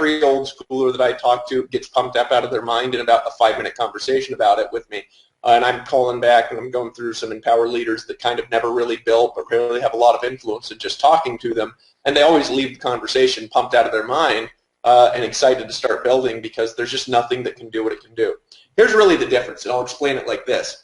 every old schooler that I talk to gets pumped up out of their mind in about a 5-minute conversation about it with me. And I'm calling back and I'm going through some Empower leaders that kind of never really built but really have a lot of influence, and just talking to them. And they always leave the conversation pumped out of their mind and excited to start building, because there's just nothing that can do what it can do. Here's really the difference, and I'll explain it like this.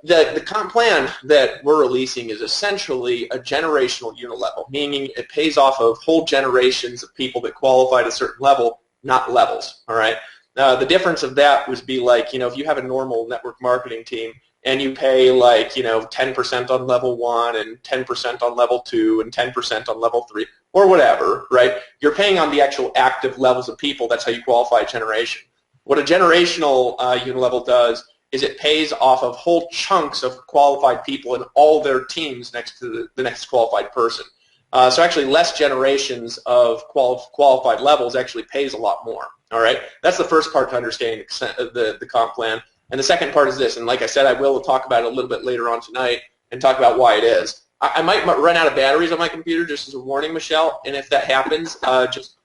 The comp plan that we're releasing is essentially a generational unilevel, meaning it pays off of whole generations of people that qualify at a certain level, not levels, all right? The difference of that would be like, if you have a normal network marketing team and you pay like, 10% on level 1 and 10% on level 2 and 10% on level 3 or whatever, right? You're paying on the actual active levels of people. That's how you qualify a generation. What a generational unilevel does is it pays off of whole chunks of qualified people and all their teams next to the next qualified person. So actually less generations of qualified levels actually pays a lot more. All right, that's the first part to understanding the comp plan. And the second part is this, and like I said, I will talk about it a little bit later on tonight and talk about why it is. I might run out of batteries on my computer, just as a warning, Michelle, and if that happens, just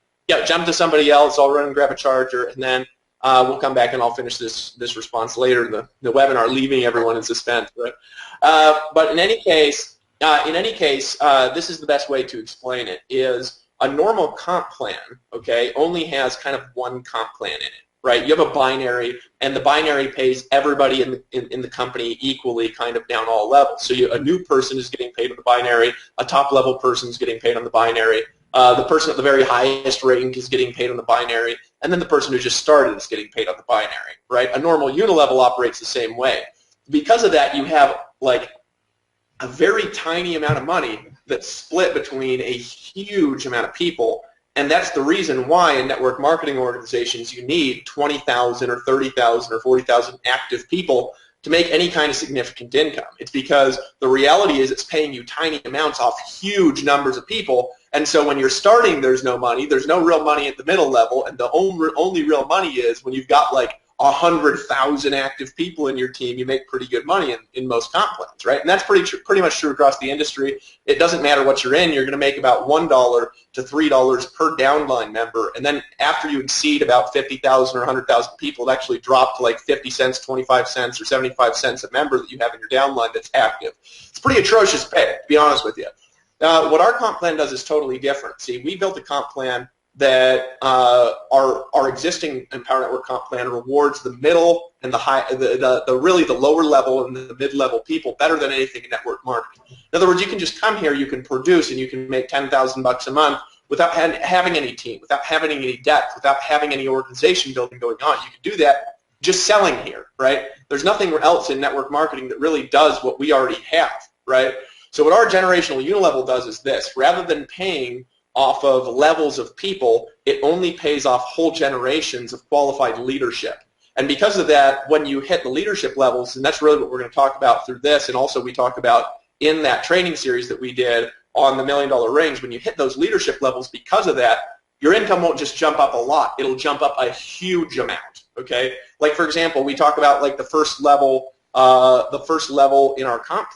jump to somebody else. I'll run and grab a charger, and then we'll come back and I'll finish this response later in the webinar, leaving everyone in suspense. But in any case, this is the best way to explain it, is a normal comp plan, okay, only has kind of one comp plan in it, right? You have a binary, and the binary pays everybody in the company equally, kind of down all levels. So a new person is getting paid on the binary, a top-level person is getting paid on the binary, the person at the very highest rank is getting paid on the binary, and then the person who just started is getting paid on the binary, right? A normal unilevel operates the same way. Because of that, you have like a very tiny amount of money that's split between a huge amount of people, and that's the reason why in network marketing organizations you need 20,000 or 30,000 or 40,000 active people to make any kind of significant income. It's because the reality is it's paying you tiny amounts off huge numbers of people, and so when you're starting, there's no money. There's no real money at the middle level, and the only real money is when you've got like 100,000 active people in your team. You make pretty good money in most comp plans, right? And that's pretty much true across the industry. It doesn't matter what you're in. You're going to make about $1 to $3 per downline member, and then after you exceed about 50,000 or 100,000 people, it actually drops to like 50 cents, 25 cents, or 75 cents a member that you have in your downline that's active. It's pretty atrocious pay, to be honest with you. What our comp plan does is totally different. See, we built a comp plan that our existing Empower Network comp plan rewards the middle and the high, really the lower level and the mid-level people better than anything in network marketing. In other words, you can just come here, you can produce, and you can make $10,000 a month without having any team, without having any depth, without having any organization building going on. You can do that just selling here, right? There's nothing else in network marketing that really does what we already have, right? So what our generational unilevel does is this: rather than paying off of levels of people, it only pays off whole generations of qualified leadership. And because of that, when you hit the leadership levels, and that's really what we're going to talk about through this, and also we talk about in that training series that we did on the $1 million range, when you hit those leadership levels, because of that, your income won't just jump up a lot, it'll jump up a huge amount, okay? Like for example, we talk about like the first level in our comp